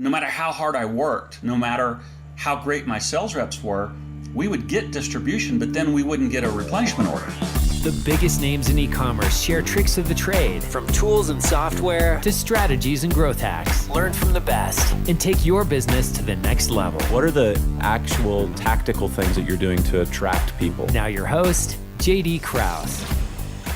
no matter how hard I worked, no matter how great my sales reps were, we would get distribution, but then we wouldn't get a replenishment order. The biggest names in e-commerce share tricks of the trade, from tools and software to strategies and growth hacks. Learn from the best and take your business to the next level. What are the actual tactical things that you're doing to attract people? Now your host, JD Krause.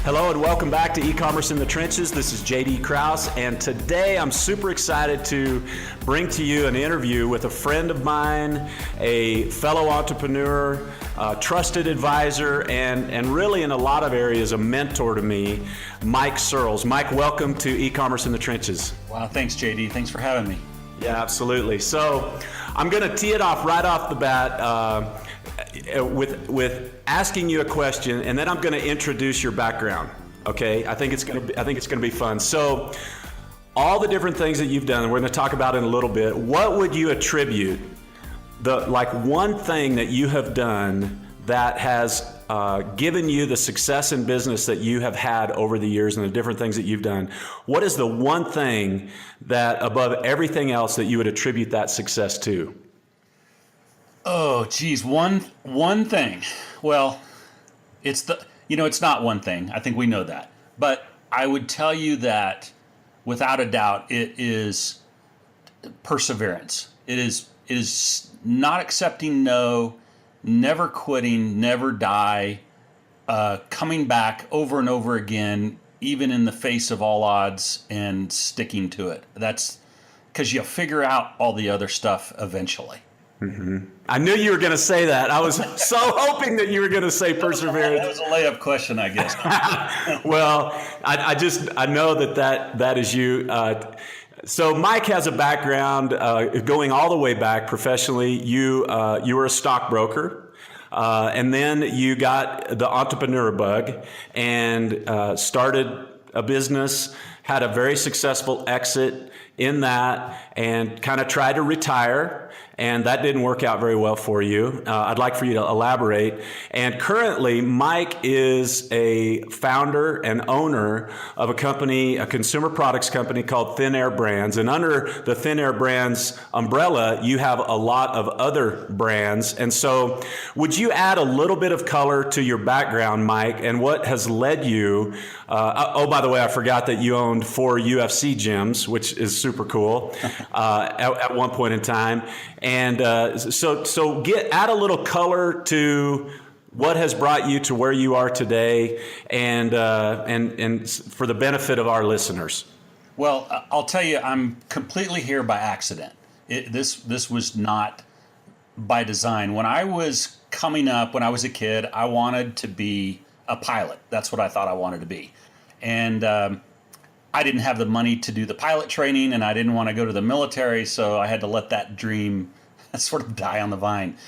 Hello and welcome back to eCommerce in the Trenches. This is JD Krause, and today I'm super excited to bring to you an interview with a friend of mine, a fellow entrepreneur, a trusted advisor, and really in a lot of areas a mentor to me, Mike Searls. Mike, welcome to eCommerce in the Trenches. Wow, thanks JD. Thanks for having me. Yeah, absolutely. So I'm going to tee it off right off the bat with asking you a question, and then I'm going to introduce your background. Okay, I think it's going to be fun. So, all the different things that you've done, we're going to talk about in a little bit. What would you attribute one thing that you have done that has given you the success in business that you have had over the years, and the different things that you've done? What is the one thing that, above everything else, that you would attribute that success to? Oh, geez, one thing. Well, it's not one thing. I think we know that. But I would tell you that without a doubt, it is perseverance. It is not accepting no, never quitting, never die, coming back over and over again, even in the face of all odds, and sticking to it. That's because you figure out all the other stuff eventually. Mm-hmm. I knew you were going to say that. I was so hoping that you were going to say perseverance. That was a layup question, I guess. Well, I know that is you. So Mike has a background going all the way back professionally. You were a stockbroker, and then you got the entrepreneur bug and started a business, had a very successful exit in that, and kind of tried to retire. And that didn't work out very well for you. I'd like for you to elaborate. And currently, Mike is a founder and owner of a company, a consumer products company called Thin Air Brands. And under the Thin Air Brands umbrella, you have a lot of other brands. And so would you add a little bit of color to your background, Mike, and what has led you? By the way, I forgot that you owned 4 UFC gyms, which is super cool at one point in time. And so add a little color to what has brought you to where you are today, and for the benefit of our listeners. Well, I'll tell you, I'm completely here by accident. This was not by design. When I was coming up, when I was a kid, I wanted to be a pilot. That's what I thought I wanted to be. And I didn't have the money to do the pilot training, and I didn't want to go to the military, so I had to let that dream sort of die on the vine.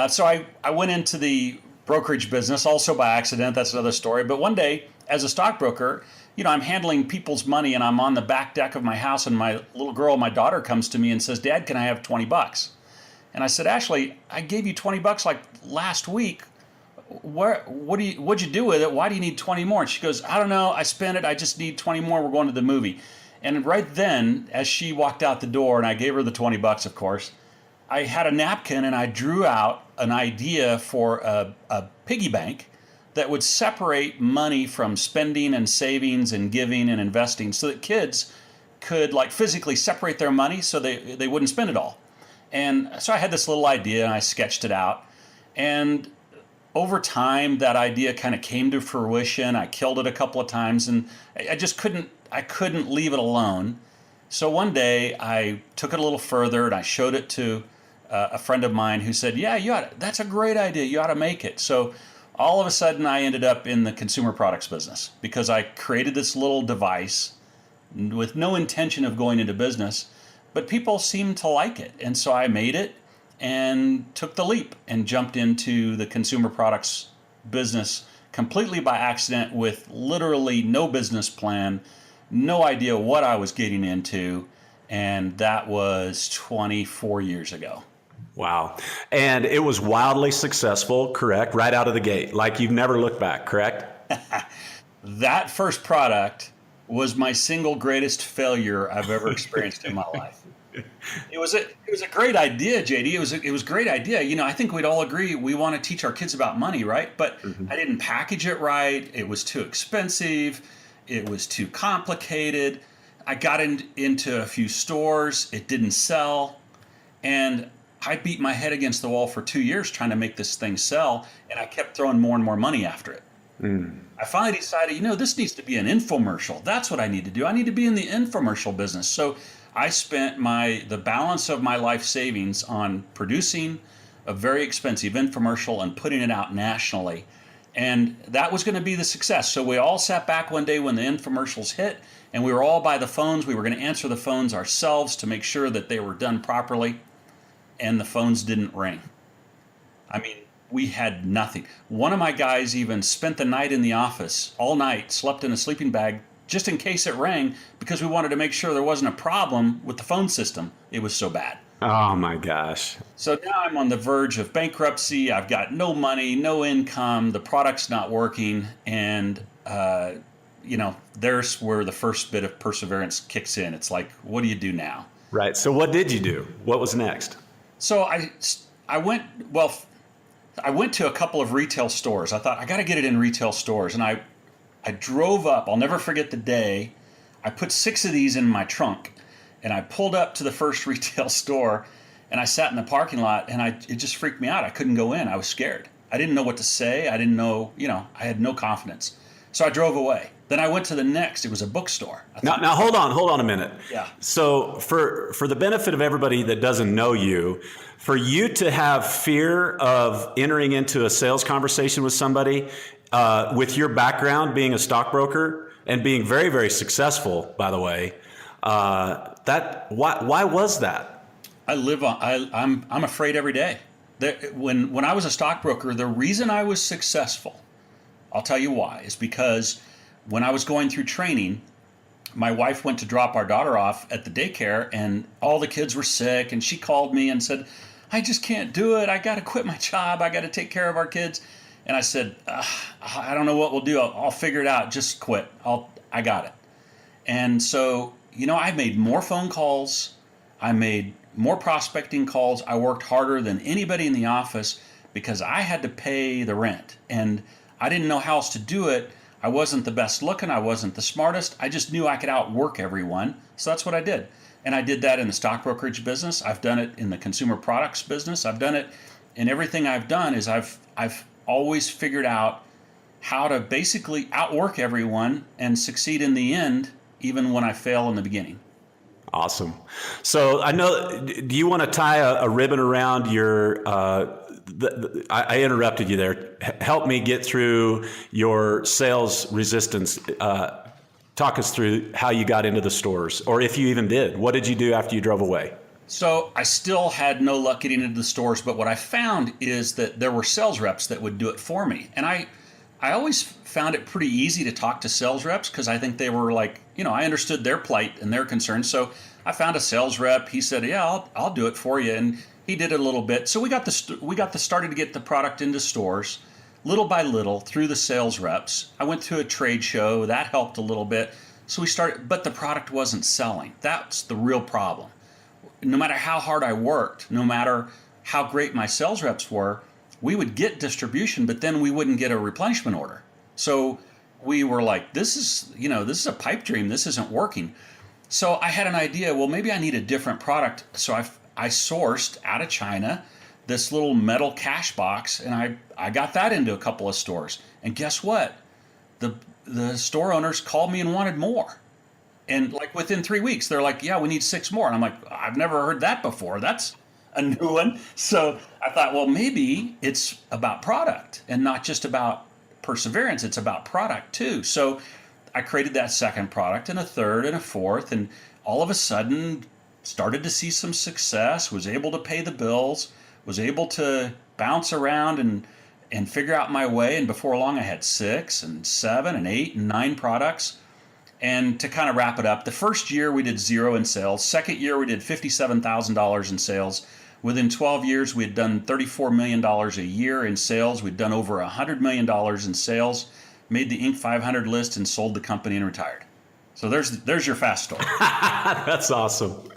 So I went into the brokerage business also by accident. That's another story. But one day, as a stockbroker, I'm handling people's money, and I'm on the back deck of my house, and my little girl, my daughter, comes to me and says, "Dad, can I have $20?" And I said, "Ashley, I gave you $20 like last week. What'd you do with it? Why do you need 20 more?" And she goes, "I don't know. I spent it. I just need 20 more. We're going to the movie." And right then, as she walked out the door, and I gave her the $20, of course, I had a napkin and I drew out an idea for a piggy bank that would separate money from spending and savings and giving and investing, so that kids could physically separate their money so they wouldn't spend it all. And so I had this little idea and I sketched it out. And over time, that idea kind of came to fruition. I killed it a couple of times, and I just couldn't leave it alone. So one day I took it a little further and I showed it to a friend of mine who said, "Yeah, that's a great idea. You ought to make it." So all of a sudden I ended up in the consumer products business because I created this little device with no intention of going into business, but people seemed to like it. And so I made it and took the leap and jumped into the consumer products business completely by accident, with literally no business plan, no idea what I was getting into. And that was 24 years ago. Wow. And it was wildly successful, correct? Right out of the gate. Like you've never looked back, correct? That first product was my single greatest failure I've ever experienced in my life. It was a great idea, JD. It was a great idea. I think we'd all agree we want to teach our kids about money, right? But I didn't package it right. It was too expensive. It was too complicated. I got into a few stores. It didn't sell. And I beat my head against the wall for 2 years trying to make this thing sell. And I kept throwing more and more money after it. I finally decided, this needs to be an infomercial. That's what I need to do. I need to be in the infomercial business. So I spent the balance of my life savings on producing a very expensive infomercial and putting it out nationally. And that was going to be the success. So we all sat back one day when the infomercials hit, and we were all by the phones. We were going to answer the phones ourselves to make sure that they were done properly, and the phones didn't ring. I mean, we had nothing. One of my guys even spent the night in the office, all night, slept in a sleeping bag, just in case it rang, because we wanted to make sure there wasn't a problem with the phone system. It was so bad. Oh my gosh. So now I'm on the verge of bankruptcy. I've got no money, no income. The product's not working. And, there's where the first bit of perseverance kicks in. It's like, what do you do now? Right. So what did you do? What was next? So I went to a couple of retail stores. I thought, I got to get it in retail stores. And I drove up. I'll never forget the day. I put 6 of these in my trunk, and I pulled up to the first retail store, and I sat in the parking lot, and it just freaked me out. I couldn't go in. I was scared. I didn't know what to say. I didn't know, I had no confidence. So I drove away. Then I went to the next. It was a bookstore. Now hold on a minute. Yeah. So for the benefit of everybody that doesn't know you, for you to have fear of entering into a sales conversation with somebody, with your background being a stockbroker and being very, very successful, by the way, why was that? I'm afraid every day. When I was a stockbroker, the reason I was successful, I'll tell you why, is because when I was going through training, my wife went to drop our daughter off at the daycare, and all the kids were sick, and she called me and said, I just can't do it. I got to quit my job. I got to take care of our kids. And I said, I don't know what we'll do. I'll figure it out. Just quit. I got it. And so, I made more phone calls. I made more prospecting calls. I worked harder than anybody in the office because I had to pay the rent. And I didn't know how else to do it. I wasn't the best looking. I wasn't the smartest. I just knew I could outwork everyone. So that's what I did. And I did that in the stock brokerage business. I've done it in the consumer products business. I've done it in everything I've done is I've always figured out how to basically outwork everyone and succeed in the end, even when I fail in the beginning. Awesome. So I know, do you want to tie a ribbon around your, I interrupted you there. Help me get through your sales resistance. Talk us through how you got into the stores, or if you even did. What did you do after you drove away? So I still had no luck getting into the stores, but what I found is that there were sales reps that would do it for me. And I always found it pretty easy to talk to sales reps because I think they were like, I understood their plight and their concerns. So I found a sales rep. He said, yeah, I'll do it for you. And he did it a little bit. So we started to get the product into stores little by little through the sales reps. I went to a trade show. That helped a little bit. So we started, but the product wasn't selling. That's the real problem. No matter how hard I worked, no matter how great my sales reps were, we would get distribution, but then we wouldn't get a replenishment order. So we were like, this is a pipe dream. This isn't working. So I had an idea, well, maybe I need a different product. So I sourced out of China this little metal cash box, and I got that into a couple of stores. And guess what? The store owners called me and wanted more. And like within 3 weeks, they're like, yeah, we need 6 more. And I'm like, I've never heard that before. That's a new one. So I thought, well, maybe it's about product and not just about perseverance. It's about product too. So I created that second product and a third and a fourth, and all of a sudden started to see some success, was able to pay the bills, was able to bounce around and figure out my way. And before long, I had 6 and 7 and 8 and 9 products. And to kind of wrap it up, the first year we did 0 in sales. Second year we did $57,000 in sales. Within 12 years, we had done $34 million a year in sales. We'd done over $100 million in sales, made the Inc. 500 list, and sold the company and retired. So there's your fast story. That's awesome.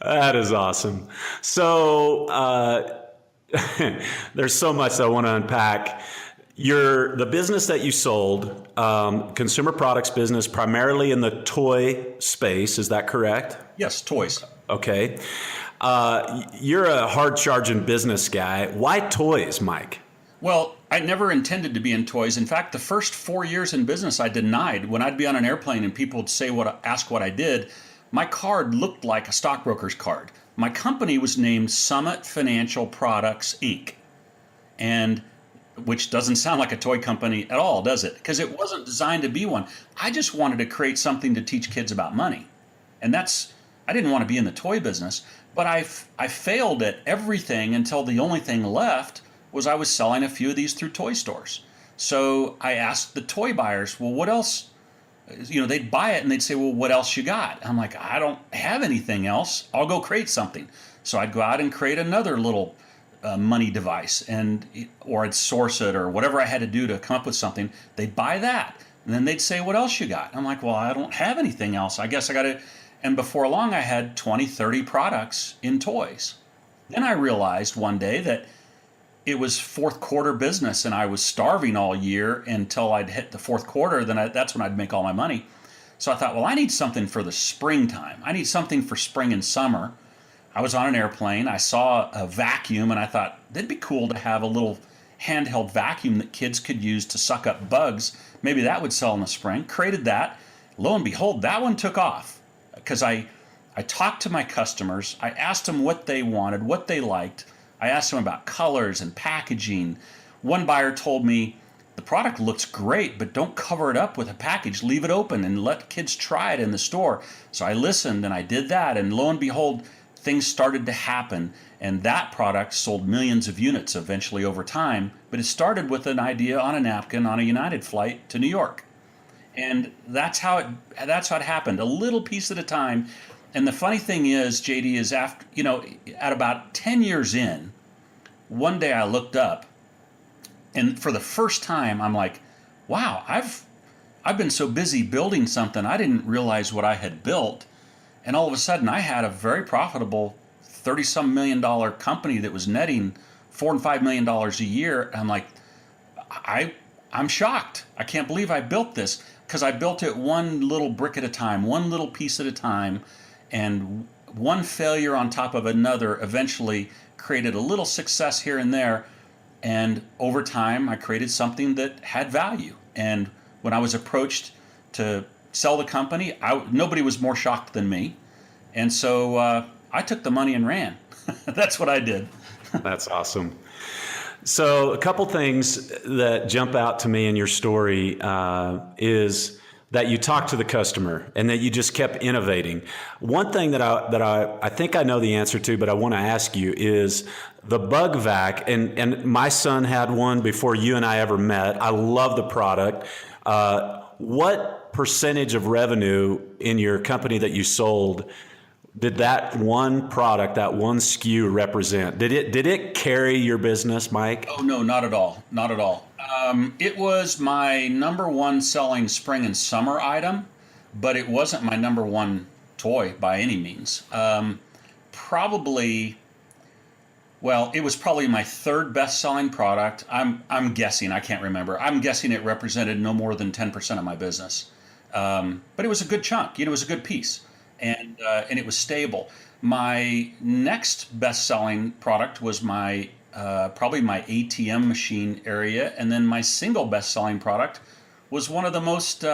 That is awesome. So there's so much I want to unpack. The business that you sold, consumer products business, primarily in the toy space. Is that correct? Yes, toys. Okay. You're a hard-charging business guy. Why toys, Mike? Well, I never intended to be in toys. In fact, the first 4 years in business, I denied. When I'd be on an airplane and people would ask what I did, my card looked like a stockbroker's card. My company was named Summit Financial Products, Inc., and which doesn't sound like a toy company at all, does it? Because it wasn't designed to be one. I just wanted to create something to teach kids about money. And I didn't want to be in the toy business, but I failed at everything until the only thing left was I was selling a few of these through toy stores. So I asked the toy buyers, well, what else? They'd buy it and they'd say, well, what else you got? I'm like, I don't have anything else. I'll go create something. So I'd go out and create another little money device, or I'd source it or whatever I had to do to come up with something. They'd buy that. And then they'd say, what else you got? I'm like, well, I don't have anything else. I guess I got to. And before long, I had 20, 30 products in toys. Then I realized one day that it was fourth quarter business and I was starving all year until I'd hit the fourth quarter. That's when I'd make all my money. So I thought, well, I need something for the springtime. I need something for spring and summer. I was on an airplane. I saw a vacuum and I thought that'd be cool to have a little handheld vacuum that kids could use to suck up bugs. Maybe that would sell in the spring. Created that. Lo and behold, that one took off because I talked to my customers. I asked them what they wanted, what they liked. I asked them about colors and packaging. One buyer told me, the product looks great, but don't cover it up with a package. Leave it open and let kids try it in the store. So I listened and I did that. And lo and behold, things started to happen. And that product sold millions of units eventually over time. But it started with an idea on a napkin on a United flight to New York. And that's how it happened, a little piece at a time. And the funny thing is, JD, is at about 10 years in, one day I looked up, and for the first time, I'm like, wow, I've been so busy building something, I didn't realize what I had built. And all of a sudden, I had a very profitable $30-some million company that was netting $4 and $5 million a year. And I'm like, I'm shocked. I can't believe I built this, because I built it one little brick at a time, one little piece at a time. And one failure on top of another eventually created a little success here and there. And over time, I created something that had value. And when I was approached to sell the company, nobody was more shocked than me. And so I took the money and ran. That's what I did. That's awesome. So a couple things that jump out to me in your story is that you talked to the customer and that you just kept innovating. One thing that I think I know the answer to, but I want to ask you, is the bug vac. And my son had one before you and I ever met. I love the product. What percentage of revenue in your company that you sold did that one product, that one SKU represent? Did it carry your business, Mike? Oh, no, not at all. Not at all. It was my number one selling spring and summer item, but it wasn't my number one toy by any means. It was probably my third best selling product. I'm guessing, I can't remember. I'm guessing it represented no more than 10% of my business. But it was a good chunk, it was a good piece. And it was stable. My next best-selling product was probably my ATM machine area, and then my single best-selling product was one of the most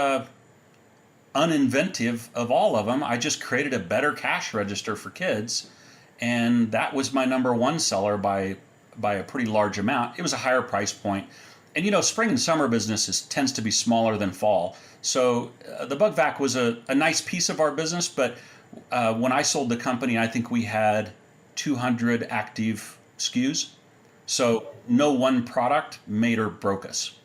uninventive of all of them. I just created a better cash register for kids, and that was my number one seller by a pretty large amount. It was a higher price point, and spring and summer business tends to be smaller than fall. So the bug vac was a nice piece of our business, but when I sold the company, I think we had 200 active SKUs. So no one product made or broke us.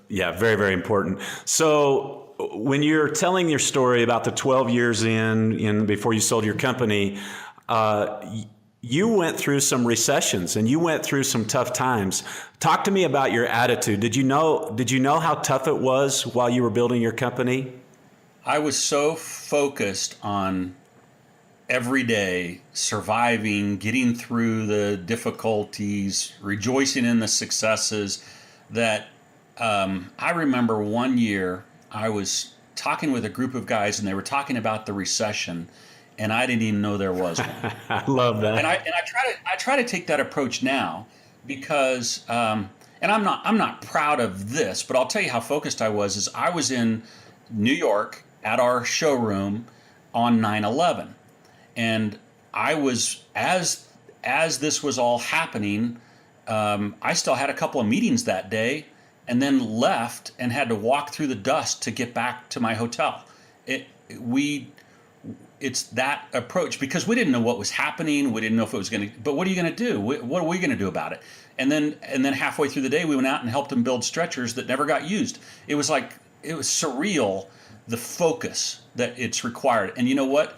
Yeah, very, very important. So when you're telling your story about the 12 years in before you sold your company, you went through some recessions and you went through some tough times. Talk to me about your attitude. Did you know how tough it was while you were building your company? I was so focused on every day, surviving, getting through the difficulties, rejoicing in the successes, that I remember one year I was talking with a group of guys and they were talking about the recession, and I didn't even know there was one. I love that. And I try to take that approach now because and I'm not proud of this, but I'll tell you how focused I was. Is I was in New York at our showroom on 9/11, and I was as this was all happening. I still had a couple of meetings that day, and then left and had to walk through the dust to get back to my hotel. It's that approach because we didn't know what was happening. We didn't know if it was going to. But what are you going to do? What are we going to do about it? And then halfway through the day, we went out and helped them build stretchers that never got used. It was surreal, the focus that it's required. And you know what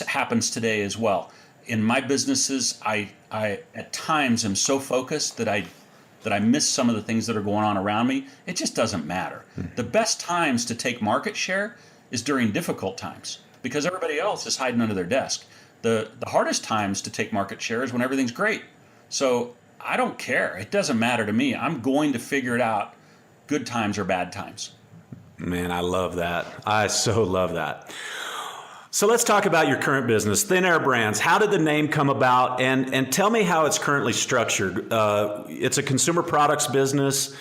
happens today as well. In my businesses, I at times am so focused that I miss some of the things that are going on around me. It just doesn't matter. The best times to take market share is during difficult times because everybody else is hiding under their desk. The hardest times to take market share is when everything's great. So I don't care. It doesn't matter to me. I'm going to figure it out, good times or bad times. Man, I love that. I so love that. So let's talk about your current business, Thin Air Brands. How did the name come about? And tell me how it's currently structured. It's a consumer products business.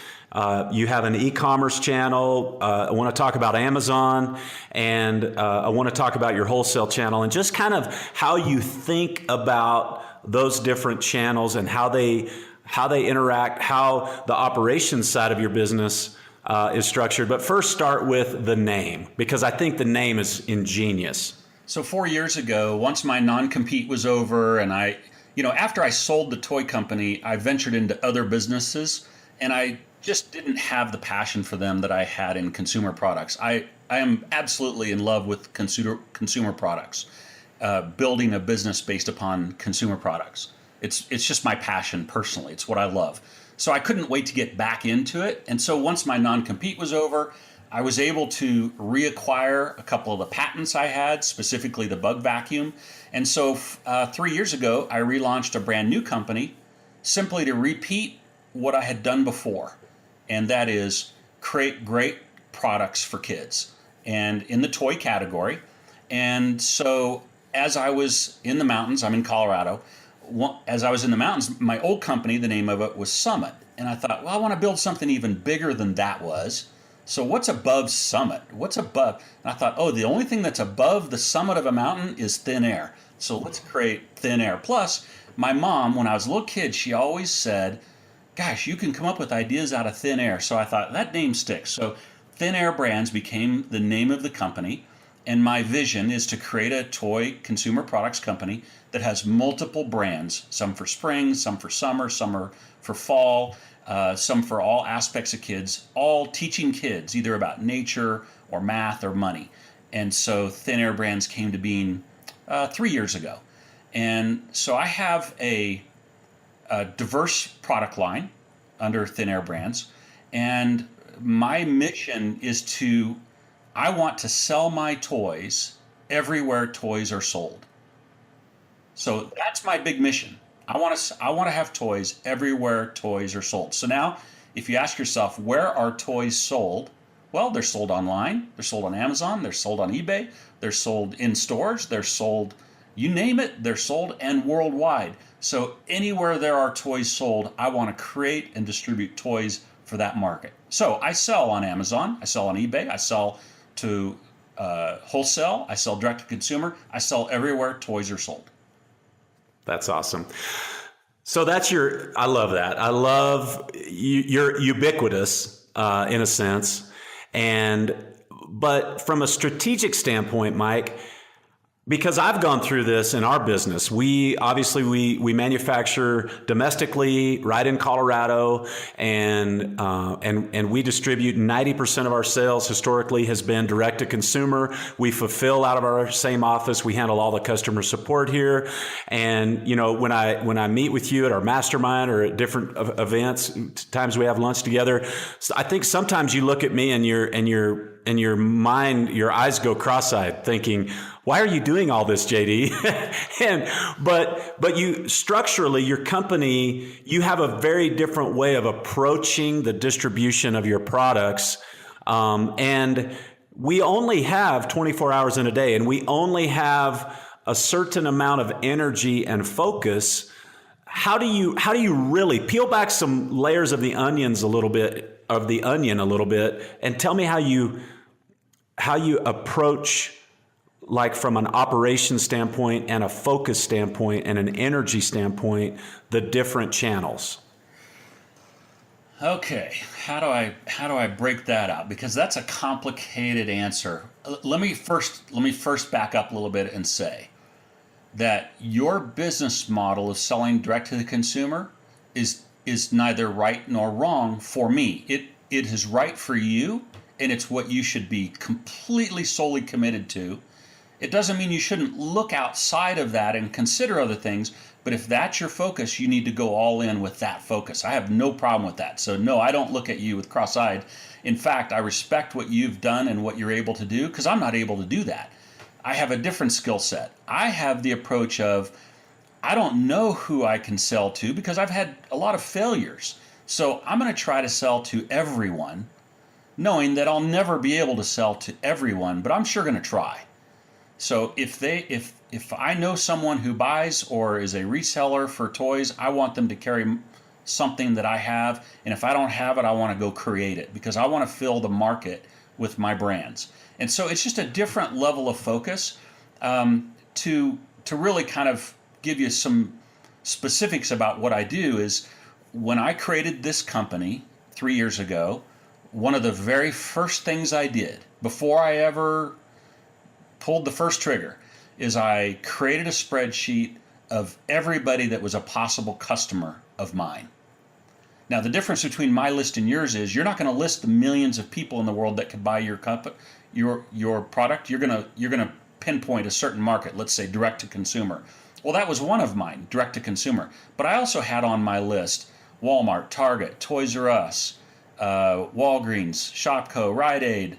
You have an e-commerce channel. I want to talk about Amazon, and I want to talk about your wholesale channel, and just kind of how you think about those different channels and how they interact, how the operations side of your business is structured. But first, start with the name, because I think the name is ingenious. So 4 years ago, once my non-compete was over, and after I sold the toy company, I ventured into other businesses, and I just didn't have the passion for them that I had in consumer products. I am absolutely in love with consumer products, building a business based upon consumer products. It's just my passion personally. It's what I love. So I couldn't wait to get back into it. And so once my non-compete was over, I was able to reacquire a couple of the patents I had, specifically the bug vacuum. And so 3 years ago, I relaunched a brand new company simply to repeat what I had done before. And that is create great products for kids and in the toy category. And so as I was in the mountains, I'm in Colorado. As I was in the mountains, my old company, the name of it was Summit. And I thought, well, I want to build something even bigger than that was. So what's above Summit? What's above? And I thought, oh, the only thing that's above the summit of a mountain is thin air. So let's create thin air. Plus, my mom, when I was a little kid, she always said, gosh, you can come up with ideas out of thin air. So I thought that name sticks. So Thin Air Brands became the name of the company. And my vision is to create a toy consumer products company that has multiple brands, some for spring, some for summer, some are for fall, some for all aspects of kids, all teaching kids either about nature or math or money. And so Thin Air Brands came to being 3 years ago. And so I have a diverse product line under Thin Air Brands. And my mission is I want to sell my toys everywhere toys are sold. So that's my big mission. I want to have toys everywhere toys are sold. So now, if you ask yourself, where are toys sold? Well, they're sold online. They're sold on Amazon. They're sold on eBay. They're sold in stores. They're sold, you name it, they're sold, and worldwide. So anywhere there are toys sold, I want to create and distribute toys for that market. So I sell on Amazon. I sell on eBay. I sell to wholesale. I sell direct to consumer. I sell everywhere toys are sold. That's awesome. So I love that. I love you're ubiquitous in a sense. But from a strategic standpoint, Mike, because I've gone through this in our business, we manufacture domestically right in Colorado, and we distribute 90% of our sales historically has been direct to consumer. We fulfill out of our same office. We handle all the customer support here. And when I meet with you at our mastermind or at different events, times we have lunch together, I think sometimes you look at me and your mind, your eyes go cross-eyed, thinking, why are you doing all this, JD? but you structurally, your company, you have a very different way of approaching the distribution of your products. And we only have 24 hours in a day, and we only have a certain amount of energy and focus. How do you really peel back some layers of the onion a little bit, and tell me how you approach, like from an operation standpoint and a focus standpoint and an energy standpoint, the different channels? Okay, how do I break that out? Because that's a complicated answer. Let me first back up a little bit and say that your business model of selling direct to the consumer is neither right nor wrong for me. It is right for you, and it's what you should be completely solely committed to. It doesn't mean you shouldn't look outside of that and consider other things, but if that's your focus, you need to go all in with that focus. I have no problem with that. So no, I don't look at you with cross-eyed. In fact, I respect what you've done and what you're able to do, because I'm not able to do that. I have a different skill set. I have the approach of, I don't know who I can sell to because I've had a lot of failures. So I'm going to try to sell to everyone, knowing that I'll never be able to sell to everyone, but I'm sure going to try. So if I know someone who buys or is a reseller for toys, I want them to carry something that I have, and if I don't have it, I want to go create it because I want to fill the market with my brands. And so it's just a different level of focus to really kind of give you some specifics about what I do. Is when I created this company 3 years ago, one of the very first things I did before I ever pulled the first trigger is I created a spreadsheet of everybody that was a possible customer of mine. Now, the difference between my list and yours is you're not going to list the millions of people in the world that could buy your product. You're going to pinpoint a certain market, let's say direct to consumer. Well, that was one of mine, direct to consumer. But I also had on my list Walmart, Target, Toys R Us, Walgreens, Shopko, Rite Aid,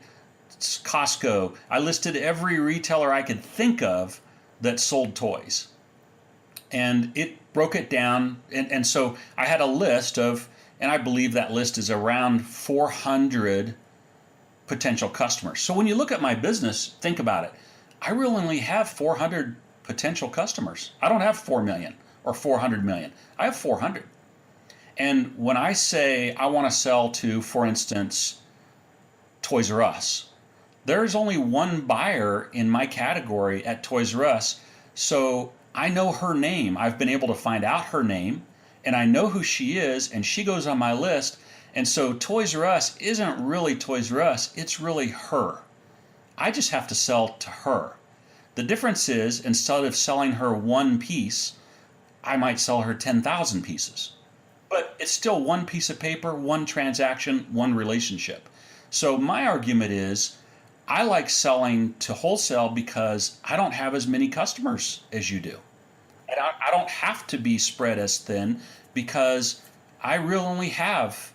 Costco. I listed every retailer I could think of that sold toys. And it broke it down. And so I had a list of, and I believe that list is around 400 potential customers. So when you look at my business, think about it. I really only have 400 potential customers. I don't have 4 million or 400 million. I have 400. And when I say I want to sell to, for instance, Toys R Us, there's only one buyer in my category at Toys R Us. So I know her name. I've been able to find out her name, and I know who she is, and she goes on my list. And so Toys R Us isn't really Toys R Us, it's really her. I just have to sell to her. The difference is, instead of selling her one piece, I might sell her 10,000 pieces. But it's still one piece of paper, one transaction, one relationship. So my argument is, I like selling to wholesale because I don't have as many customers as you do. And I don't have to be spread as thin because I really only have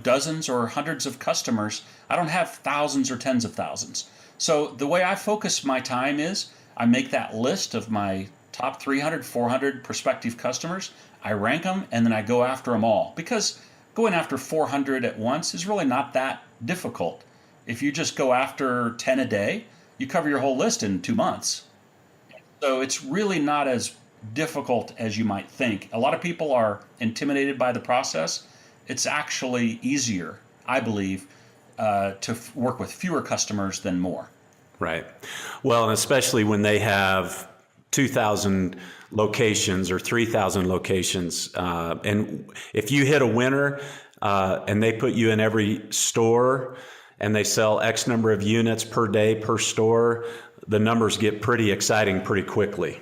dozens or hundreds of customers. I don't have thousands or tens of thousands. So the way I focus my time is I make that list of my top 300, 400 prospective customers. I rank them, and then I go after them all, because going after 400 at once is really not that difficult. If you just go after 10 a day, you cover your whole list in 2 months. So it's really not as difficult as you might think. A lot of people are intimidated by the process. It's actually easier, I believe, to work with fewer customers than more. Right. Well, and especially when they have 2,000 locations or 3,000 locations. And if you hit a winner and they put you in every store and they sell X number of units per day per store, the numbers get pretty exciting pretty quickly.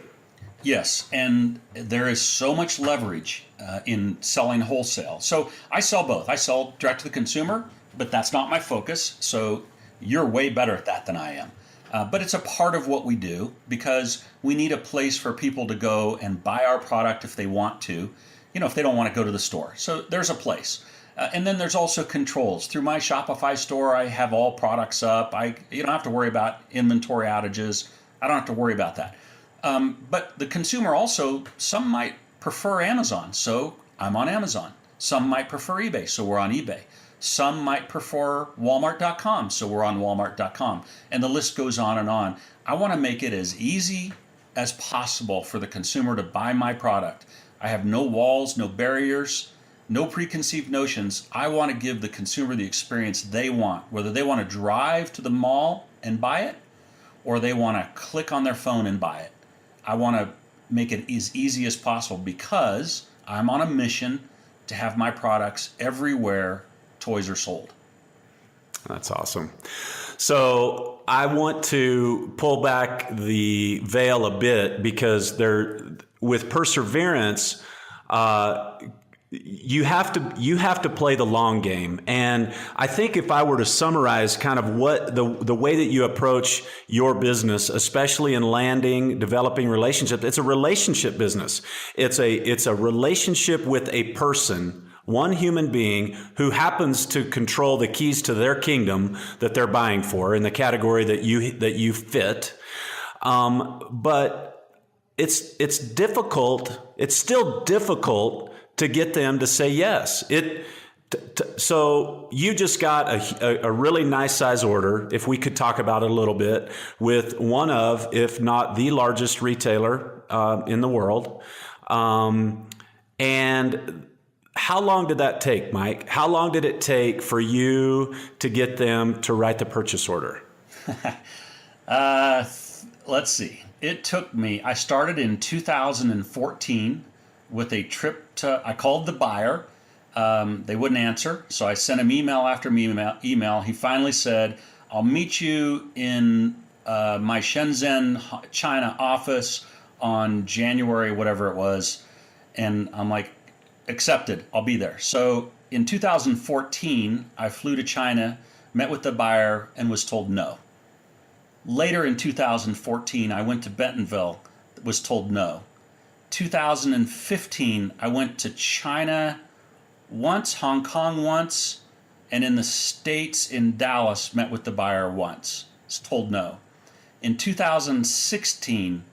Yes, and there is so much leverage in selling wholesale. So I sell both. I sell direct to the consumer, but that's not my focus. So you're way better at that than I am. But it's a part of what we do because we need a place for people to go and buy our product if they want to, if they don't want to go to the store. So there's a place. And then there's also controls. Through my Shopify store, I have all products up. You don't have to worry about inventory outages. I don't have to worry about that. But the consumer also, some might prefer Amazon, so I'm on Amazon. Some might prefer eBay, so we're on eBay. Some might prefer Walmart.com, so we're on Walmart.com. And the list goes on and on. I want to make it as easy as possible for the consumer to buy my product. I have no walls, no barriers, no preconceived notions. I want to give the consumer the experience they want, whether they want to drive to the mall and buy it or they want to click on their phone and buy it. I want to make it as easy as possible because I'm on a mission to have my products everywhere toys are sold. That's awesome. So I want to pull back the veil a bit because with perseverance, you have to play the long game. And I think if I were to summarize kind of what the way that you approach your business, especially in developing relationships, it's a relationship business. It's a relationship with a person, one human being who happens to control the keys to their kingdom that they're buying for in the category that you fit. But it's difficult. It's still difficult to get them to say yes. So you just got a really nice size order, if we could talk about it a little bit, with one of, if not the largest retailer in the world. And how long did that take, Mike? How long did it take for you to get them to write the purchase order? Let's see. It took me, I started in 2014 with a trip I called the buyer. They wouldn't answer, so I sent him email after email. He finally said, I'll meet you in my Shenzhen, China office on January, whatever it was. And I'm like, accepted, I'll be there. So in 2014, I flew to China, met with the buyer, and was told no. Later in 2014, I went to Bentonville, was told no. 2015, I went to China once, Hong Kong once, and in the States in Dallas, met with the buyer once. Was told no. In 2016,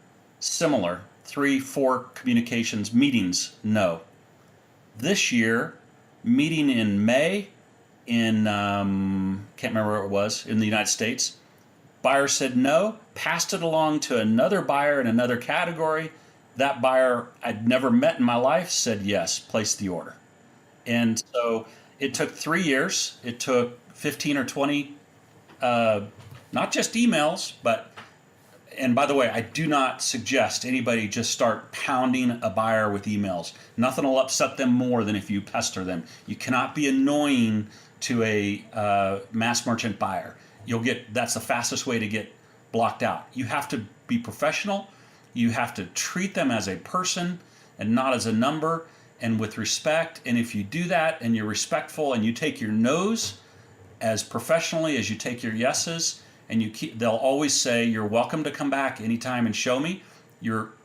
similar, 3-4 communications, meetings, no. This year, meeting in May in, can't remember where it was, in the United States. Buyer said no, passed it along to another buyer in another category. That buyer I'd never met in my life said yes, placed the order. And so it took 3 years. It took 15 or 20, not just emails, and by the way, I do not suggest anybody just start pounding a buyer with emails. Nothing will upset them more than if you pester them. You cannot be annoying to a mass merchant buyer. That's the fastest way to get blocked out. You have to be professional. You have to treat them as a person and not as a number and with respect. And if you do that and you're respectful and you take your no's as professionally as you take your yeses, and they'll always say, you're welcome to come back anytime and show me.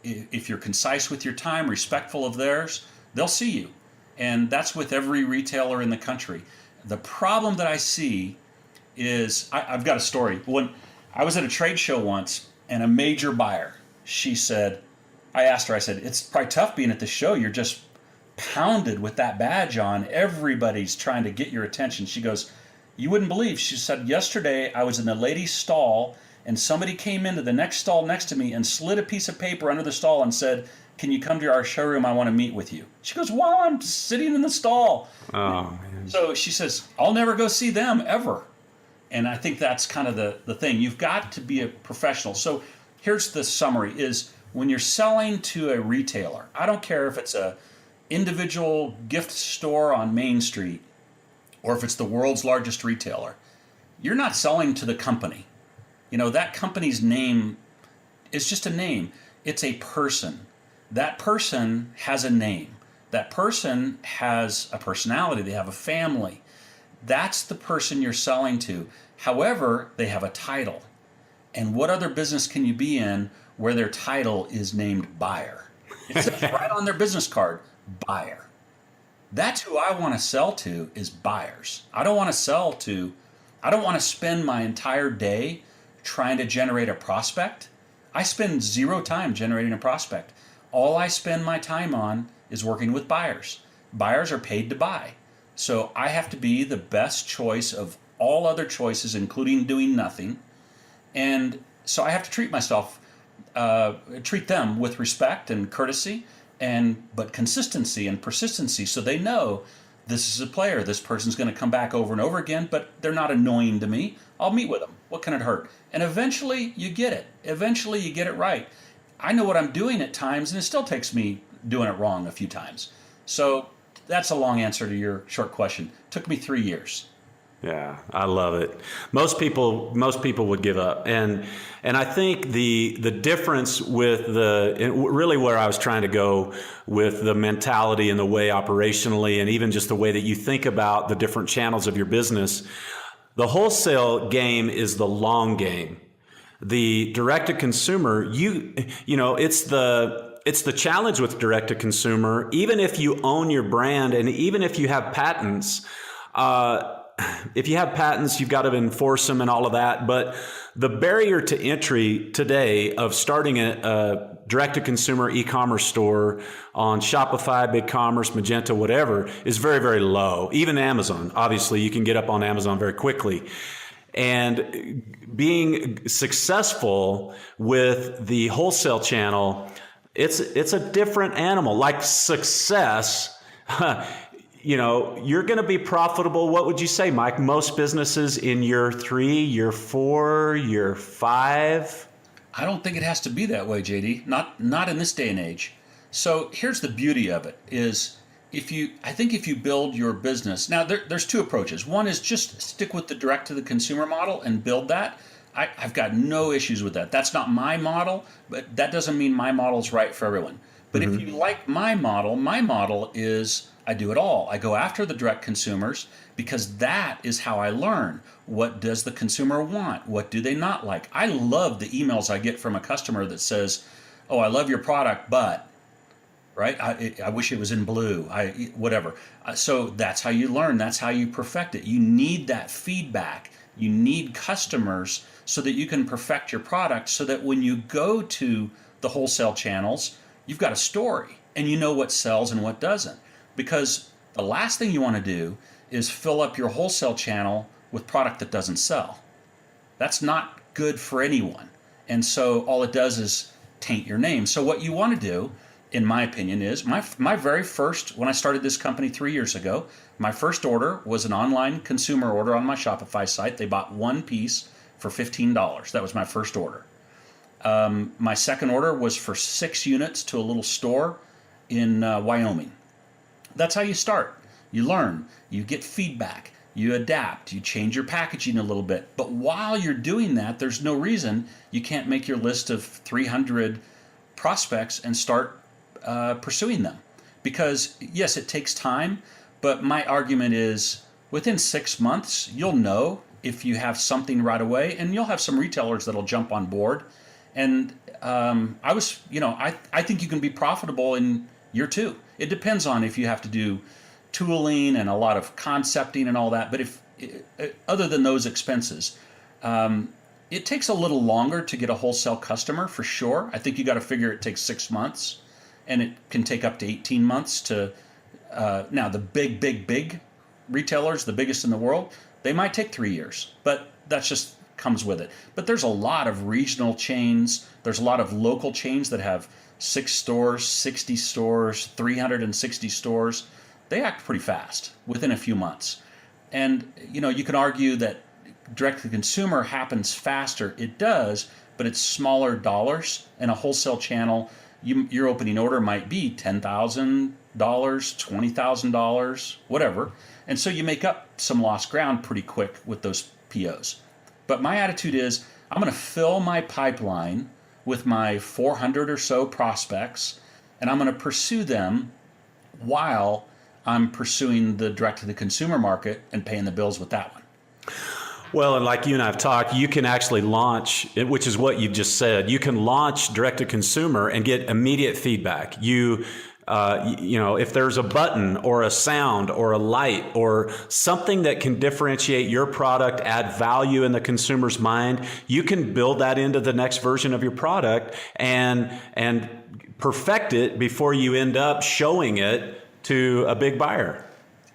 If you're concise with your time, respectful of theirs, they'll see you. And that's with every retailer in the country. The problem that I see is, I've got a story. When I was at a trade show once and a major buyer, I asked her, I said, it's probably tough being at the show. You're just pounded with that badge on. Everybody's trying to get your attention. She goes, you wouldn't believe. She said, yesterday I was in the ladies' stall and somebody came into the next stall next to me and slid a piece of paper under the stall and said, can you come to our showroom? I want to meet with you. She goes, while I'm sitting in the stall. Oh, man. So she says, I'll never go see them ever. And I think that's kind of the thing. You've got to be a professional. So here's the summary is when you're selling to a retailer, I don't care if it's a individual gift store on Main Street or if it's the world's largest retailer, you're not selling to the company. That company's name is just a name. It's a person. That person has a name. That person has a personality. They have a family. That's the person you're selling to. However, they have a title. And what other business can you be in where their title is named buyer? It says right on their business card, buyer. That's who I want to sell to, is buyers. I don't want to spend my entire day trying to generate a prospect. I spend zero time generating a prospect. All I spend my time on is working with buyers. Buyers are paid to buy. So I have to be the best choice of all other choices, including doing nothing. And so I have to treat them with respect and courtesy, but consistency and persistency, so they know this is a player. This person's going to come back over and over again, but they're not annoying to me. I'll meet with them. What can it hurt? And eventually you get it. Eventually you get it right. I know what I'm doing at times, and it still takes me doing it wrong a few times. So that's a long answer to your short question. It took me 3 years. Yeah, I love it. Most people would give up, and I think the difference with really where I was trying to go with the mentality and the way operationally, and even just the way that you think about the different channels of your business, the wholesale game is the long game. The direct to consumer, you know, it's the challenge with direct to consumer. Even if you own your brand, and even if you have patents. If you have patents, you've got to enforce them and all of that. But the barrier to entry today of starting a direct-to-consumer e-commerce store on Shopify, BigCommerce, Magento, whatever, is very, very low. Even Amazon, obviously, you can get up on Amazon very quickly. And being successful with the wholesale channel, it's a different animal. Like success, you know, you're going to be profitable. What would you say, Mike? Most businesses in year 3, year 4, year 5? I don't think it has to be that way, JD. Not in this day and age. So here's the beauty of it is I think if you build your business, now there's two approaches. One is just stick with the direct to the consumer model and build that. I've got no issues with that. That's not my model, but that doesn't mean my model's right for everyone. But if you like my model is I do it all. I go after the direct consumers because that is how I learn. What does the consumer want? What do they not like? I love the emails I get from a customer that says, "Oh, I love your product, but," right? I wish it was in blue. Whatever. So that's how you learn. That's how you perfect it. You need that feedback. You need customers so that you can perfect your product, so that when you go to the wholesale channels, you've got a story and you know what sells and what doesn't. Because the last thing you want to do is fill up your wholesale channel with product that doesn't sell. That's not good for anyone. And so all it does is taint your name. So what you want to do, in my opinion, is my very first, when I started this company 3 years ago, my first order was an online consumer order on my Shopify site. They bought one piece for $15. That was my first order. My second order was for 6 units to a little store in Wyoming. That's how you start. You learn, you get feedback, you adapt, you change your packaging a little bit. But while you're doing that, there's no reason you can't make your list of 300 prospects and start pursuing them. Because yes, it takes time, but my argument is within 6 months, you'll know if you have something right away, and you'll have some retailers that'll jump on board. And I think you can be profitable in year 2. It depends on if you have to do tooling and a lot of concepting and all that. But other than those expenses, it takes a little longer to get a wholesale customer for sure. I think you got to figure it takes 6 months, and it can take up to 18 months to. Now the big retailers, the biggest in the world, they might take 3 years, but that's just comes with it. But there's a lot of regional chains. There's a lot of local chains that have 6 stores, 60 stores, 360 stores. They act pretty fast within a few months. And, you can argue that direct to consumer happens faster. It does, but it's smaller dollars. In a wholesale channel, your opening order might be $10,000, $20,000, whatever. And so you make up some lost ground pretty quick with those POs. But my attitude is I'm going to fill my pipeline with my 400 or so prospects, and I'm going to pursue them while I'm pursuing the direct-to-the-consumer market and paying the bills with that one. Well, and like you and I have talked, you can actually launch, which is what you just said, you can launch direct-to-consumer and get immediate feedback. You if there's a button or a sound or a light or something that can differentiate your product, add value in the consumer's mind, you can build that into the next version of your product and perfect it before you end up showing it to a big buyer.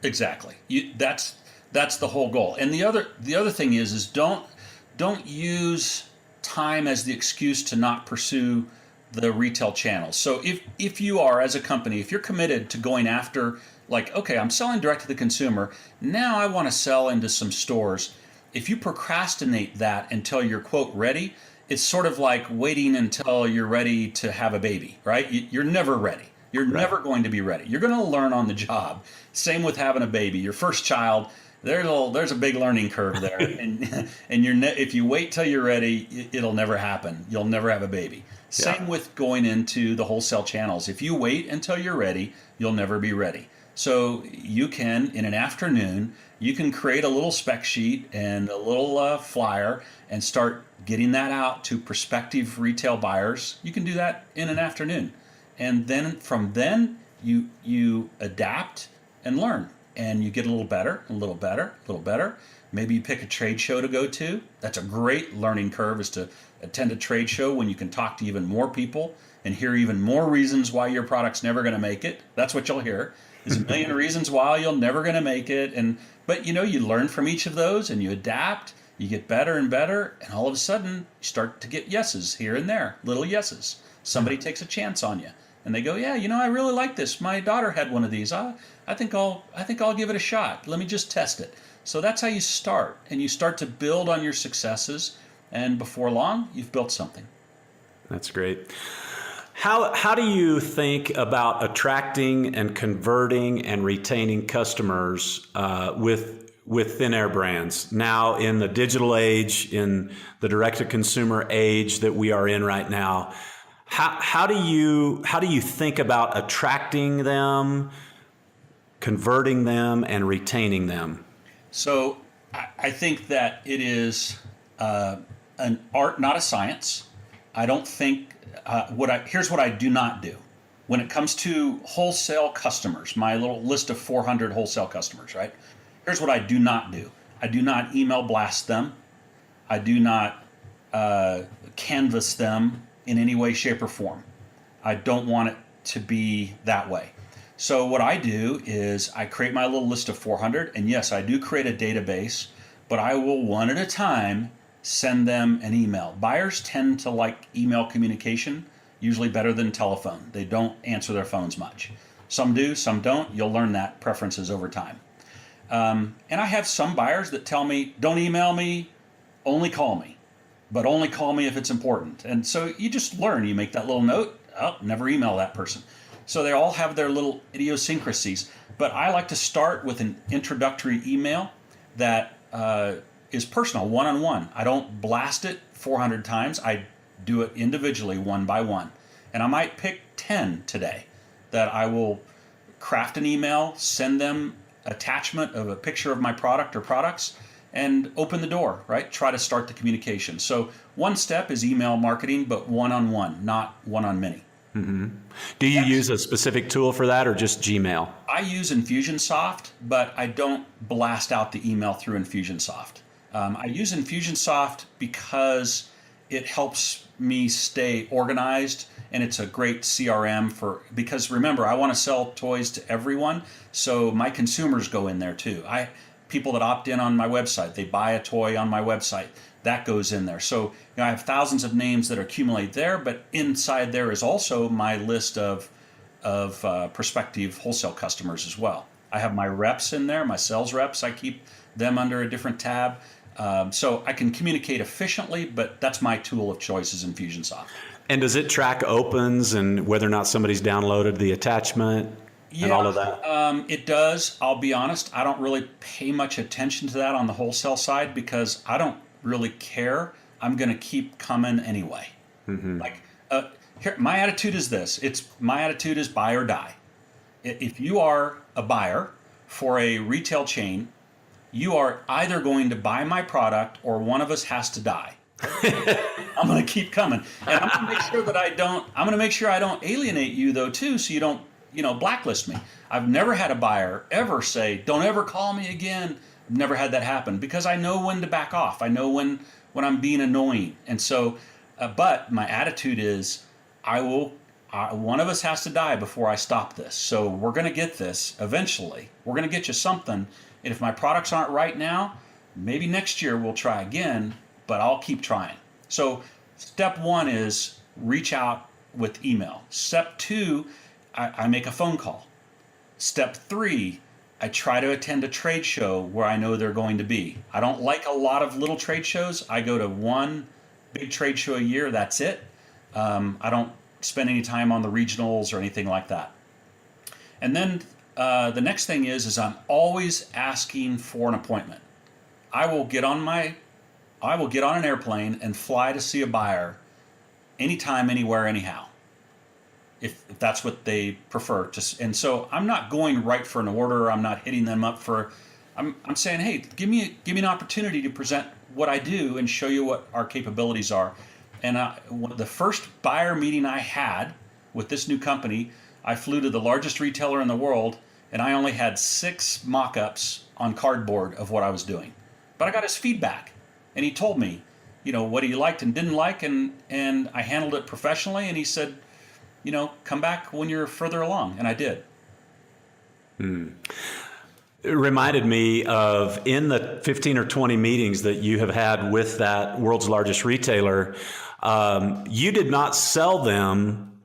Exactly. That's the whole goal. And the other thing is don't use time as the excuse to not pursue the retail channels. So if you are, as a company, if you're committed to going after, like, okay, I'm selling direct to the consumer, now I want to sell into some stores. If you procrastinate that until you're, quote, ready, it's sort of like waiting until you're ready to have a baby, right? You're never ready. You're never going to be ready. You're going to learn on the job. Same with having a baby. Your first child, there's a big learning curve there, and if you wait till you're ready, it'll never happen. You'll never have a baby. Same with going into the wholesale channels. If you wait until you're ready, you'll never be ready. So you can, in an afternoon, you can create a little spec sheet and a little flyer and start getting that out to prospective retail buyers. You can do that in an afternoon, and then from then you adapt and learn. And you get a little better, a little better, a little better. Maybe you pick a trade show to go to. That's a great learning curve, is to attend a trade show when you can talk to even more people and hear even more reasons why your product's never going to make it. That's what you'll hear. There's a million reasons why you're never going to make it. But you learn from each of those and you adapt. You get better and better. And all of a sudden, you start to get yeses here and there, little yeses. Somebody takes a chance on you. And they go, yeah, I really like this. My daughter had one of these. I think I'll give it a shot. Let me just test it. So that's how you start, and you start to build on your successes, and before long, you've built something. That's great. How do you think about attracting and converting and retaining customers with thin air brands now in the digital age, in the direct-to-consumer age that we are in right now? How do you think about attracting them, converting them, and retaining them? So I think that it is an art, not a science. I don't think here's what I do not do when it comes to wholesale customers. My little list of 400 wholesale customers, right? Here's what I do not do. I do not email blast them. I do not canvas them in any way, shape, or form. I don't want it to be that way. So what I do is I create my little list of 400, and yes, I do create a database, but I will one at a time send them an email. Buyers tend to like email communication, usually better than telephone. They don't answer their phones much. Some do, some don't. You'll learn that preferences over time. And I have some buyers that tell me, don't email me, only call me. But only call me if it's important. And so you just learn. You make that little note, never email that person. So they all have their little idiosyncrasies. But I like to start with an introductory email that is personal, one-on-one. I don't blast it 400 times. I do it individually, one by one. And I might pick 10 today that I will craft an email, send them attachment of a picture of my product or products, and open the door, right? Try to start the communication. So one step is email marketing, but one-on-one, not one-on-many. Mm-hmm. Do you use a specific tool for that, or just Gmail? I use Infusionsoft, but I don't blast out the email through Infusionsoft. I use Infusionsoft because it helps me stay organized, and it's a great CRM because remember, I want to sell toys to everyone, so my consumers go in there too. People that opt in on my website, they buy a toy on my website, that goes in there. So I have thousands of names that accumulate there, but inside there is also my list of prospective wholesale customers as well. I have my reps in there, my sales reps. I keep them under a different tab. So I can communicate efficiently, but that's my tool of choice is Infusionsoft. And does it track opens and whether or not somebody's downloaded the attachment? Yeah, and all of that? It does. I'll be honest. I don't really pay much attention to that on the wholesale side because I don't really care. I'm going to keep coming anyway. Mm-hmm. Here, my attitude is this. My attitude is buy or die. If you are a buyer for a retail chain, you are either going to buy my product or one of us has to die. I'm going to keep coming, and I'm going to make sure that I don't. I'm going to make sure I don't alienate you though too, so you blacklist me. I've never had a buyer ever say, don't ever call me again. I've never had that happen because I know when to back off. I know when I'm being annoying. And so, but my attitude is one of us has to die before I stop this. So we're going to get this eventually. We're going to get you something. And if my products aren't right now, maybe next year we'll try again, but I'll keep trying. So step one is reach out with email. Step two, I make a phone call. Step three, I try to attend a trade show where I know they're going to be. I don't like a lot of little trade shows. I go to one big trade show a year. That's it. I don't spend any time on the regionals or anything like that. And then the next thing is I'm always asking for an appointment. I will get on an airplane and fly to see a buyer anytime, anywhere, anyhow, if that's what they prefer. And so I'm not going right for an order. I'm not hitting them up for. I'm saying, hey, give me an opportunity to present what I do and show you what our capabilities are. And the first buyer meeting I had with this new company, I flew to the largest retailer in the world, and I only had 6 mock-ups on cardboard of what I was doing. But I got his feedback, and he told me, what he liked and didn't like, and I handled it professionally, and he said, come back when you're further along, and I did. It reminded me of in the 15 or 20 meetings that you have had with that world's largest retailer, you did not sell them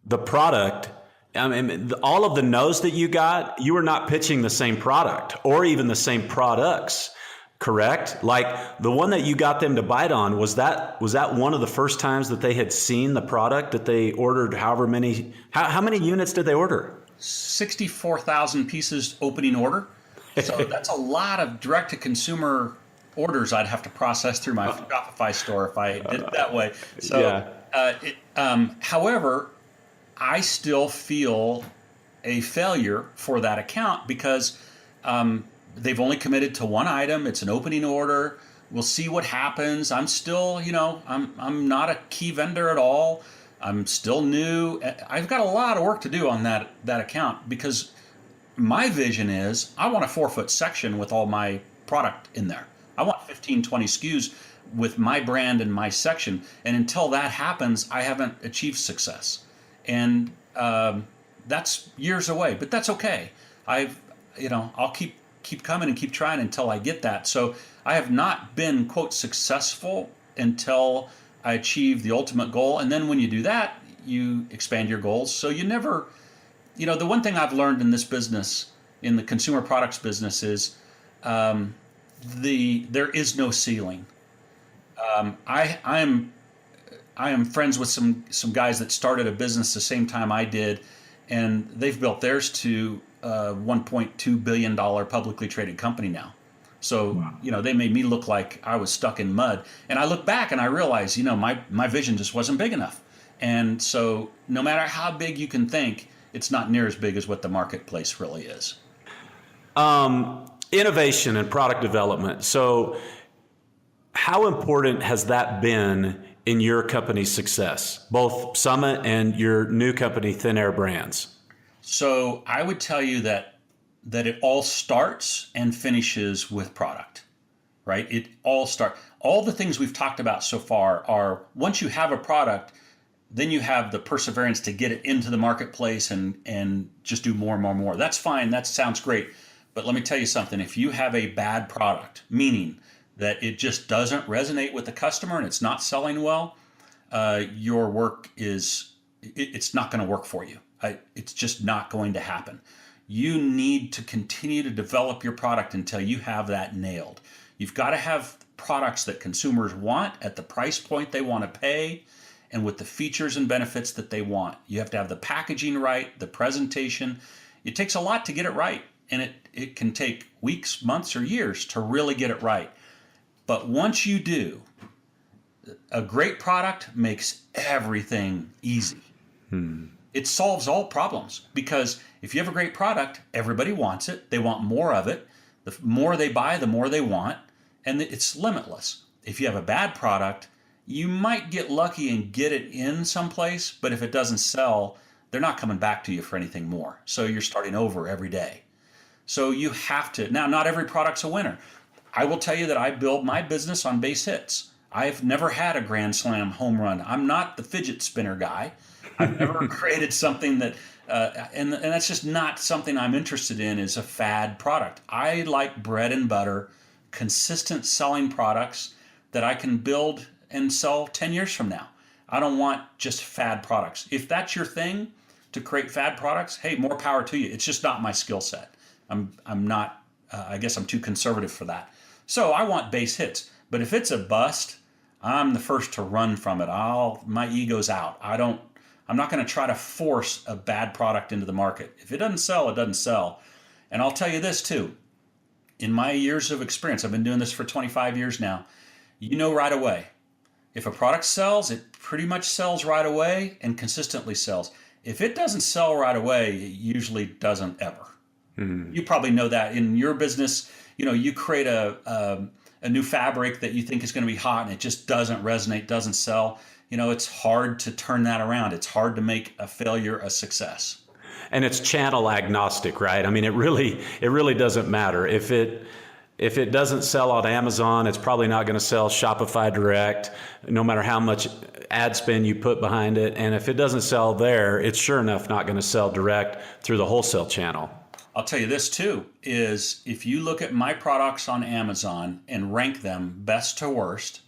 the product. I mean, all of the no's that you got, you were not pitching the same product or even the same products, correct? Like the one that you got them to bite on, was that one of the first times that they had seen the product that they ordered? How many units did they order? 64,000 pieces opening order. So that's a lot of direct-to-consumer orders I'd have to process through my Shopify store if I did it that way. So, however, I still feel a failure for that account because they've only committed to one item. It's an opening order. We'll see what happens. I'm still, I'm not a key vendor at all. I'm still new. I've got a lot of work to do on that account because my vision is I want a 4-foot section with all my product in there. I want 15, 20 SKUs with my brand and my section. And until that happens, I haven't achieved success. And that's years away, but that's okay. I'll keep coming and keep trying until I get that. So I have not been, quote, successful until I achieve the ultimate goal. And then when you do that, you expand your goals. So you never, the one thing I've learned in this business, in the consumer products business, is there is no ceiling. I am friends with some guys that started a business the same time I did, and they've built theirs to a $1.2 billion publicly traded company now. So, wow. They made me look like I was stuck in mud. And I look back and I realize, my vision just wasn't big enough. And so no matter how big you can think, it's not near as big as what the marketplace really is. Innovation and product development. So how important has that been in your company's success, both Summit and your new company, Thin Air Brands? So I would tell you that it all starts and finishes with product, right? All the things we've talked about so far are, once you have a product, then you have the perseverance to get it into the marketplace and just do more and more and more. That's fine. That sounds great. But let me tell you something. If you have a bad product, meaning that it just doesn't resonate with the customer and it's not selling well, your work it's not going to work for you. It's just not going to happen. You need to continue to develop your product until you have that nailed. You've got to have products that consumers want at the price point they want to pay and with the features and benefits that they want. You have to have the packaging right, the presentation. It takes a lot to get it right, and it can take weeks, months, or years to really get it right. But once you do, a great product makes everything easy. It solves all problems, because if you have a great product, everybody wants it. They want more of it. The more they buy, the more they want, and it's limitless. If you have a bad product, you might get lucky and get it in someplace, but if it doesn't sell, they're not coming back to you for anything more. So you're starting over every day. So you have to, now not every product's a winner. I will tell you that I build my business on base hits. I've never had a grand slam home run. I'm not the fidget spinner guy. I've never created something that, and that's just not something I'm interested in, is a fad product. I like bread and butter, consistent selling products that I can build and sell 10 years from now. I don't want just fad products. If that's your thing, to create fad products, hey, more power to you. It's just not my skill set. I'm not, I guess I'm too conservative for that. So I want base hits. But if it's a bust, I'm the first to run from it. My ego's out. I'm not going to try to force a bad product into the market. If it doesn't sell, it doesn't sell. And I'll tell you this too. In my years of experience, I've been doing this for 25 years now, you know right away. If a product sells, it pretty much sells right away and consistently sells. If it doesn't sell right away, it usually doesn't ever. You probably know that in your business. You create a new fabric that you think is going to be hot and it just doesn't resonate, doesn't sell. It's hard to turn that around. It's hard to make a failure a success. And it's channel agnostic, right? I mean, it really doesn't matter. If it doesn't sell on Amazon, it's probably not going to sell Shopify Direct, no matter how much ad spend you put behind it. And if it doesn't sell there, it's sure enough not going to sell direct through the wholesale channel. I'll tell you this too, is if you look at my products on Amazon and rank them best to worst,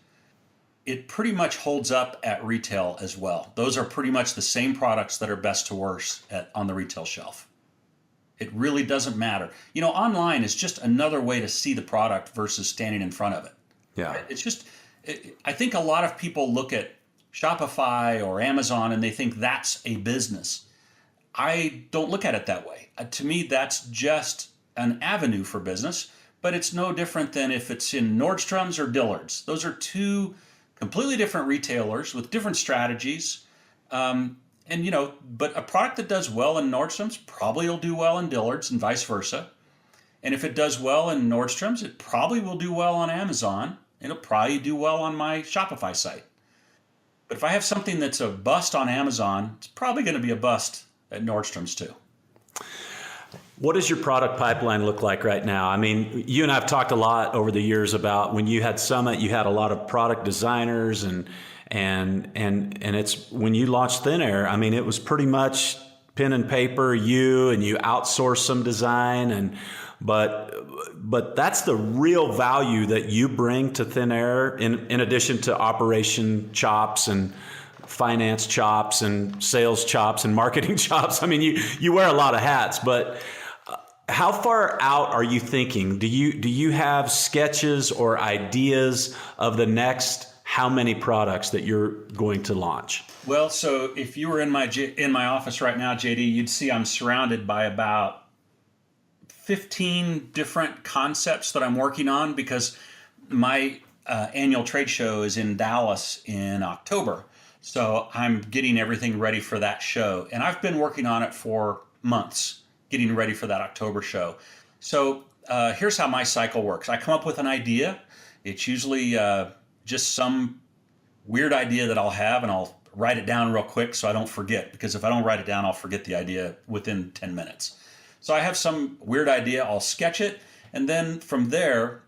it pretty much holds up at retail as well. Those are pretty much the same products that are best to worst on the retail shelf. It really doesn't matter. Online is just another way to see the product versus standing in front of it. Yeah. I think a lot of people look at Shopify or Amazon and they think that's a business. I don't look at it that way. To me, that's just an avenue for business, but it's no different than if it's in Nordstrom's or Dillard's. Those are two completely different retailers with different strategies. But a product that does well in Nordstrom's probably will do well in Dillard's and vice versa. And if it does well in Nordstrom's, it probably will do well on Amazon. It'll probably do well on my Shopify site. But if I have something that's a bust on Amazon, it's probably going to be a bust at Nordstrom's too. What does your product pipeline look like right now? I mean, you and I have talked a lot over the years about when you had Summit, you had a lot of product designers and it's when you launched Thin Air, I mean, it was pretty much pen and paper, and you outsourced some design but that's the real value that you bring to Thin Air in addition to operation chops and finance chops and sales chops and marketing chops. I mean, you wear a lot of hats, but how far out are you thinking? Do you have sketches or ideas of the next how many products that you're going to launch? Well, so if you were in my office right now, JD, you'd see I'm surrounded by about 15 different concepts that I'm working on because my annual trade show is in Dallas in October. So I'm getting everything ready for that show. And I've been working on it for months, getting ready for that October show. So here's how my cycle works. I come up with an idea. It's usually just some weird idea that I'll have, and I'll write it down real quick so I don't forget. Because if I don't write it down, I'll forget the idea within 10 minutes. So I have some weird idea. I'll sketch it. And then from there,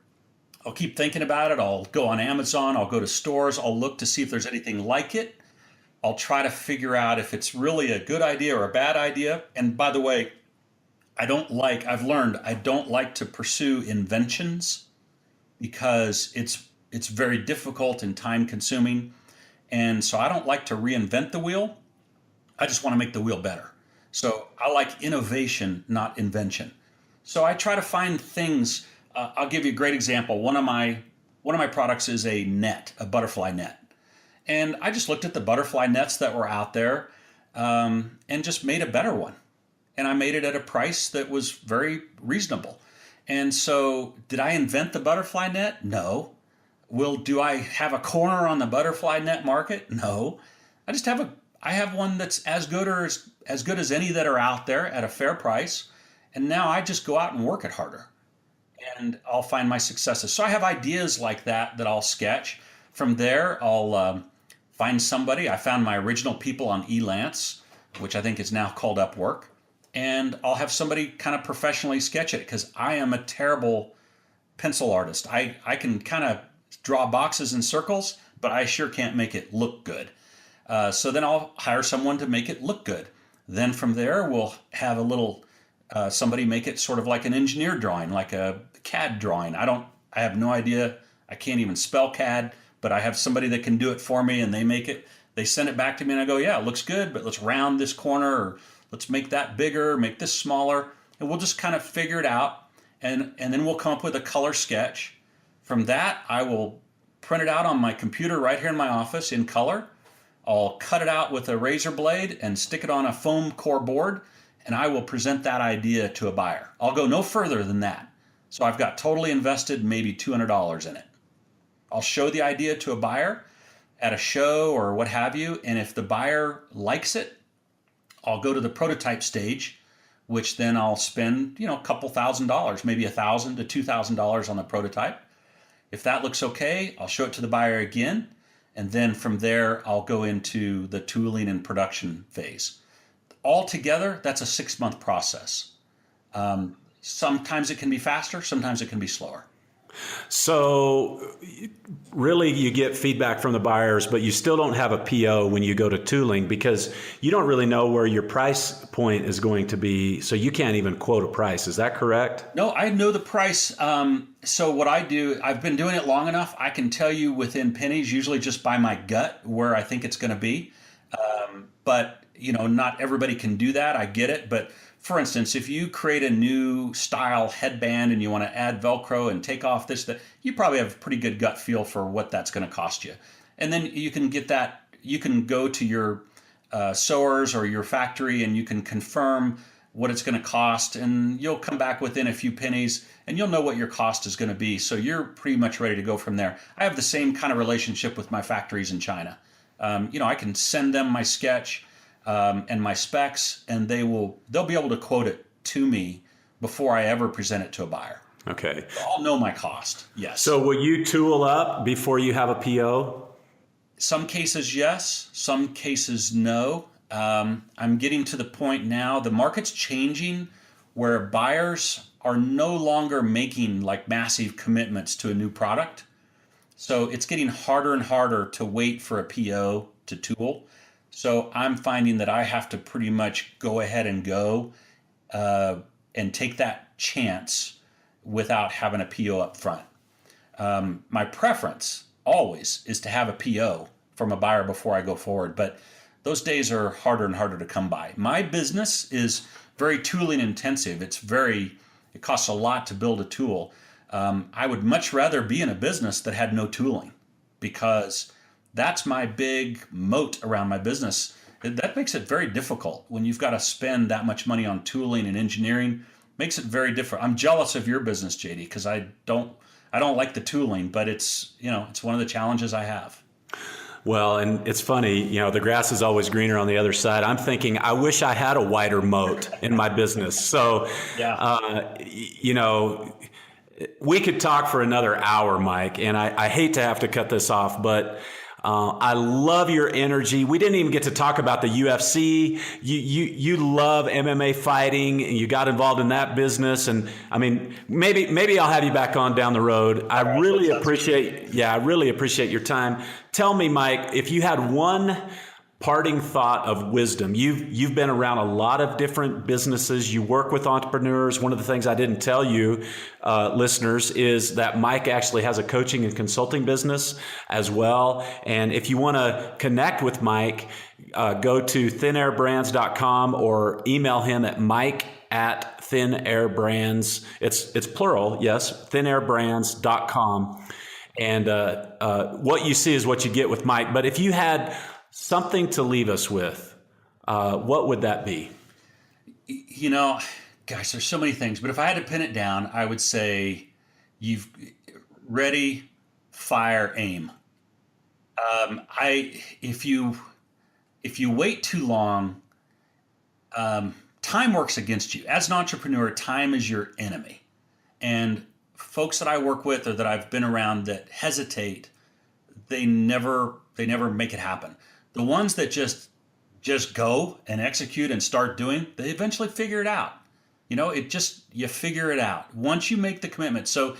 I'll keep thinking about it. I'll go on Amazon. I'll go to stores. I'll look to see if there's anything like it. I'll try to figure out if it's really a good idea or a bad idea. And by the way, I've learned I don't like to pursue inventions because it's very difficult and time consuming. And so I don't like to reinvent the wheel. I just want to make the wheel better. So I like innovation, not invention. So I try to find things. I'll give you a great example. One of my products is a net, a butterfly net. And I just looked at the butterfly nets that were out there and just made a better one. And I made it at a price that was very reasonable. And so did I invent the butterfly net? No. Do I have a corner on the butterfly net market? No. I have one that's as good as any that are out there at a fair price. And now I just go out and work it harder. And I'll find my successes. So I have ideas like that I'll sketch. From there, I'll find somebody. I found my original people on Elance. which I think is now called Upwork, and I'll have somebody kind of professionally sketch it because I am a terrible pencil artist. I can kind of draw boxes and circles, but I sure can't make it look good. So then I'll hire someone to make it look good. Then from there, we'll have a little somebody make it sort of like an engineer drawing, like a CAD drawing. I have no idea. I can't even spell CAD, but I have somebody that can do it for me, and they make it. They send it back to me, and I go, yeah, it looks good, but let's round this corner, or let's make that bigger, make this smaller, and we'll just kind of figure it out, and then we'll come up with a color sketch. From that, I will print it out on my computer right here in my office in color. I'll cut it out with a razor blade and stick it on a foam core board, and I will present that idea to a buyer. I'll go no further than that. So I've got totally invested maybe $200 in it. I'll show the idea to a buyer at a show or what have you, and if the buyer likes it, I'll go to the prototype stage, which then I'll spend, a couple $1,000s, maybe $1,000 to $2,000 on the prototype. If that looks okay, I'll show it to the buyer again, and then from there, I'll go into the tooling and production phase. Altogether, that's a 6-month process. Sometimes it can be faster, sometimes it can be slower. So really you get feedback from the buyers, but you still don't have a PO when you go to tooling because you don't really know where your price point is going to be. So you can't even quote a price. Is that correct? No, I know the price. So what I do, I've been doing it long enough. I can tell you within pennies, usually just by my gut, where I think it's going to be. But not everybody can do that. I get it. But for instance, if you create a new style headband and you want to add Velcro and take off this, you probably have a pretty good gut feel for what that's going to cost you. And then you can get that, you can go to your sewers or your factory and you can confirm what it's going to cost, and you'll come back within a few pennies and you'll know what your cost is going to be. So you're pretty much ready to go from there. I have the same kind of relationship with my factories in China. I can send them my sketch and my specs, and they'll be able to quote it to me before I ever present it to a buyer. Okay. I'll know my cost. Yes. So will you tool up before you have a PO? Some cases, yes. Some cases, no. I'm getting to the point now, the market's changing where buyers are no longer making like massive commitments to a new product. So it's getting harder and harder to wait for a PO to tool. So I'm finding that I have to pretty much go ahead and go and take that chance without having a PO up front. My preference always is to have a PO from a buyer before I go forward, but those days are harder and harder to come by. My business is very tooling intensive. It costs a lot to build a tool. I would much rather be in a business that had no tooling, because that's my big moat around my business. That makes it very difficult when you've got to spend that much money on tooling and engineering. Makes it very different. I'm jealous of your business, JD, because I don't like the tooling, but it's one of the challenges I have. Well, and it's funny, the grass is always greener on the other side. I'm thinking, I wish I had a wider moat in my business. So, yeah. We could talk for another hour, Mike, and I hate to have to cut this off, but I love your energy. We didn't even get to talk about the UFC. You love MMA fighting, and you got involved in that business. And I mean, maybe I'll have you back on down the road. I really appreciate your time. Tell me, Mike, if you had one parting thought of wisdom. You've been around a lot of different businesses. You work with entrepreneurs. One of the things I didn't tell you, listeners, is that Mike actually has a coaching and consulting business as well. And if you want to connect with Mike, go to thinairbrands.com or email him at mike@thinairbrands. It's plural, yes, thinairbrands.com. And what you see is what you get with Mike. But if you had something to leave us with, what would that be? Gosh, there's so many things, but if I had to pin it down, I would say you've ready, fire, aim. If you wait too long, time works against you. As an entrepreneur, time is your enemy. And folks that I work with or that I've been around that hesitate, they never make it happen. The ones that just just go and execute and start doing, they eventually figure it out. You figure it out once you make the commitment. So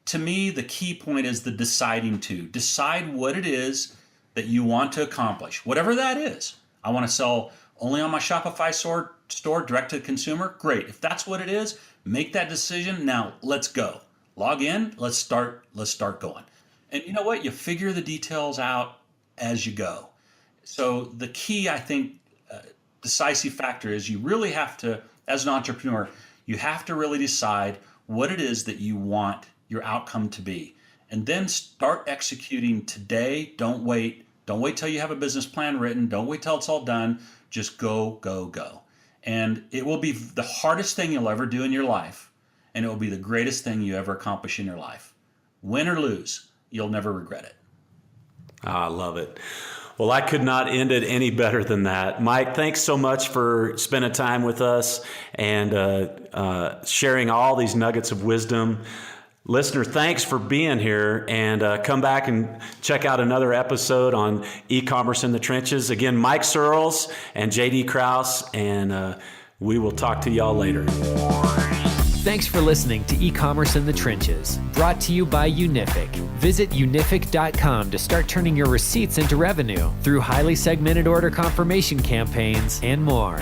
to me, the key point is the deciding to. Decide what it is that you want to accomplish, whatever that is. I want to sell only on my Shopify store direct to the consumer. Great. If that's what it is, make that decision. Now let's go. Log in. Let's start going. And you know what? You figure the details out as you go. So the key, I think, decisive factor is you really have to, as an entrepreneur, you have to really decide what it is that you want your outcome to be. And then start executing today. Don't wait. Don't wait till you have a business plan written. Don't wait till it's all done. Just go, go, go. And it will be the hardest thing you'll ever do in your life. And it will be the greatest thing you ever accomplish in your life. Win or lose, you'll never regret it. I love it. Well, I could not end it any better than that. Mike, thanks so much for spending time with us and sharing all these nuggets of wisdom. Listener, thanks for being here, and come back and check out another episode on e-commerce in the trenches. Again, Mike Searls and JD Kraus, and we will talk to y'all later. Thanks for listening to E-commerce in the Trenches, brought to you by Unific. Visit unific.com to start turning your receipts into revenue through highly segmented order confirmation campaigns and more.